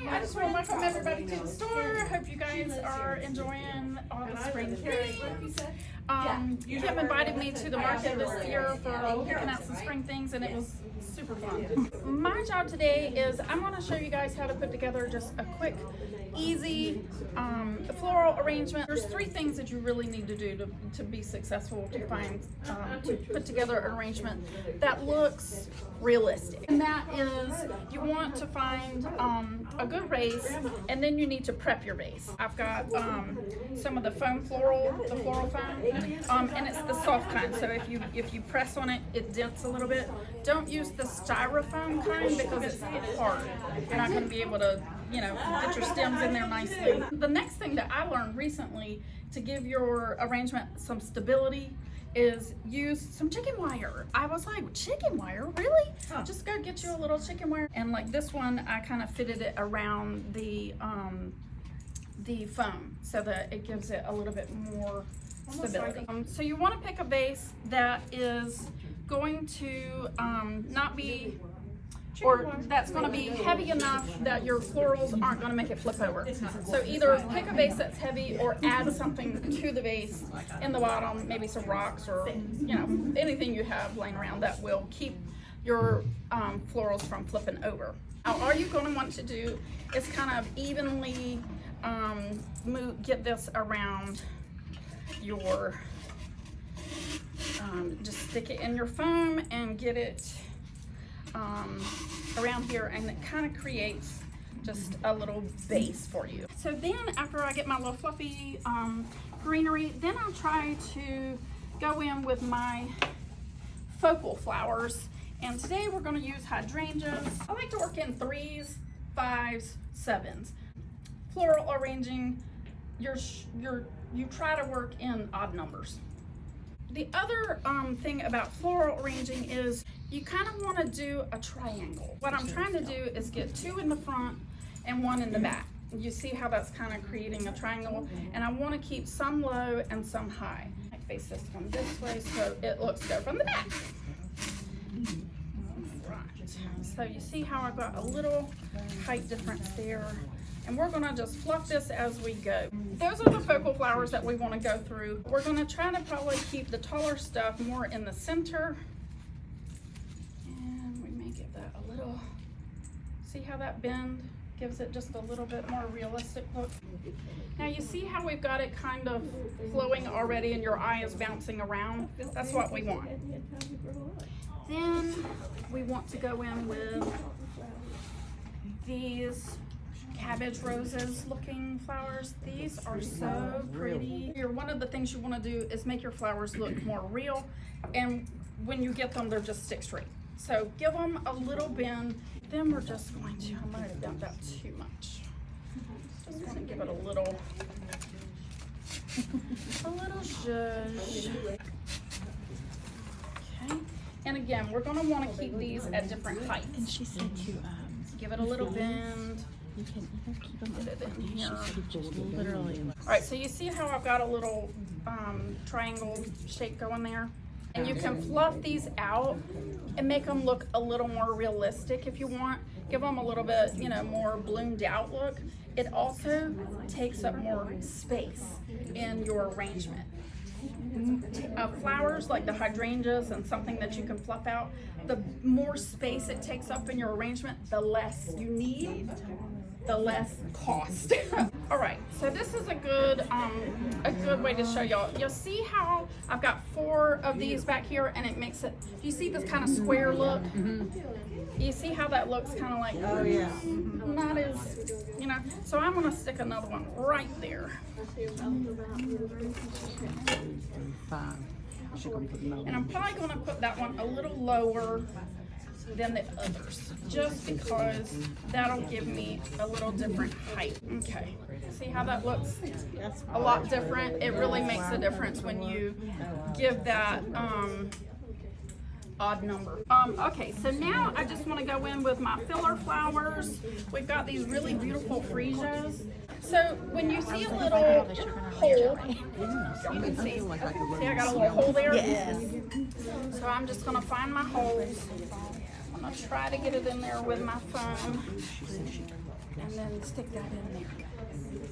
I just want to welcome everybody to the store. Hope you guys are enjoying all the spring things. Kim invited me to the market this year for picking out some spring things, and it was super fun. My job today is I'm going to show you guys how to put together just a quick, easy floral arrangement. There's 3 things that you really need to do to be successful to find to put together an arrangement that looks realistic. And that is, you want to find a good vase, and then you need to prep your vase. I've got some of the foam floral foam, and it's the soft kind. So if you press on it, it dents a little bit. Don't use the styrofoam kind because it's hard. You're not going to be able to, get your stems in there nicely. The next thing that I learned recently to give your arrangement some stability is use some chicken wire. I was like, chicken wire? Really? Just go get you a little chicken wire. And like this one, I kind of fitted it around the foam so that it gives it a little bit more stability. So you want to pick a vase that is going to not be, or that's going to be heavy enough that your florals aren't going to make it flip over. So either pick a vase that's heavy or add something to the vase in the bottom, maybe some rocks or anything you have laying around that will keep your florals from flipping over. Now all you're going to want to do is kind of evenly get this around your, just stick it in your foam and get it around here, and it kind of creates just a little base for you. So then after I get my little fluffy greenery, then I'll try to go in with my focal flowers. And today we're going to use hydrangeas. I like to work in 3s, 5s, 7s. Floral arranging, you try to work in odd numbers. The other thing about floral arranging is you kind of want to do a triangle. What I'm trying to do is get 2 in the front and 1 in the back. You see how that's kind of creating a triangle, and I want to keep some low and some high. I face this one this way so it looks good from the back. Right. So you see how I've got a little height difference there. And we're going to just fluff this as we go. Those are the focal flowers that we want to go through. We're going to try to probably keep the taller stuff more in the center. And we may give that a little, see how that bend gives it just a little bit more realistic look. Now you see how we've got it kind of flowing already and your eye is bouncing around? That's what we want. Then we want to go in with these cabbage roses looking flowers. These are so pretty. One of the things you want to do is make your flowers look more real, and when you get them, they're just stick straight. So give them a little bend. Then we're just going to, I might have done that too much. Just want to give it a little zhuzh. Okay. And again, we're going to want to keep these at different heights. And she said to give it a little bend. you can keep them Get it in here. just literally. All right, so you see how I've got a little triangle shape going there? And you can fluff these out and make them look a little more realistic if you want. Give them a little bit, more bloomed out look. It also takes up more space in your arrangement. Flowers like the hydrangeas and something that you can fluff out, the more space it takes up in your arrangement, the less you need, the less cost. All right, so this is a good way to show y'all. You'll see how I've got 4 of these back here, and it makes it, you see this kind of square look? You see how that looks kind of like, oh yeah, not as, so I'm gonna stick another one right there. And I'm probably gonna put that one a little lower than the others, just because that'll give me a little different height. Okay, see how that looks a lot different? It really makes a difference when you give that odd number. Okay, so now I just want to go in with my filler flowers. We've got these really beautiful freesias. So when you see a little hole, you can see I got a little hole there. Yes. So I'm just going to find my holes gonna try to get it in there with my phone and then stick that in there.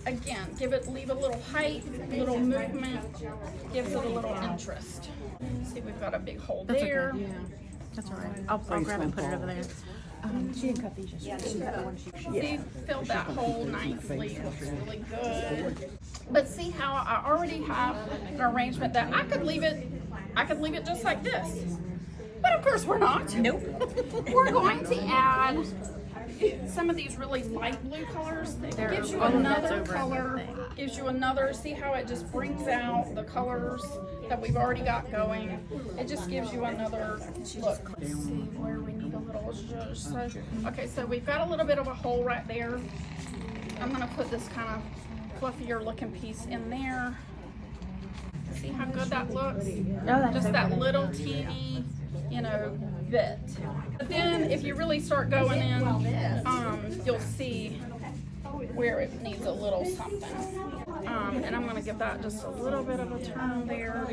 Again, leave a little height, a little movement, gives it a little interest. See, we've got a big hole That's there. okay. Yeah. That's all right. I'll grab it and put it over there. She didn't cut these yesterday. See, filled that hole nicely. Looks really good. But see how I already have an arrangement that I could leave it just like this. But of course we're not. Nope. We're going to add some of these really light blue colors. That gives you another color. Gives you another, see how it just brings out the colors that we've already got going. It just gives you another look. Let's see where we need a little zhuzh. So, okay, so we've got a little bit of a hole right there. I'm gonna put this kind of fluffier looking piece in there. See how good that looks? Just that little teeny, you know, bit. But then if you really start going in, you'll see where it needs a little something. And I'm gonna give that just a little bit of a turn there.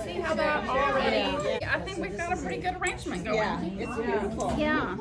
See how that already, I think we've got a pretty good arrangement going. Yeah, it's beautiful. Yeah.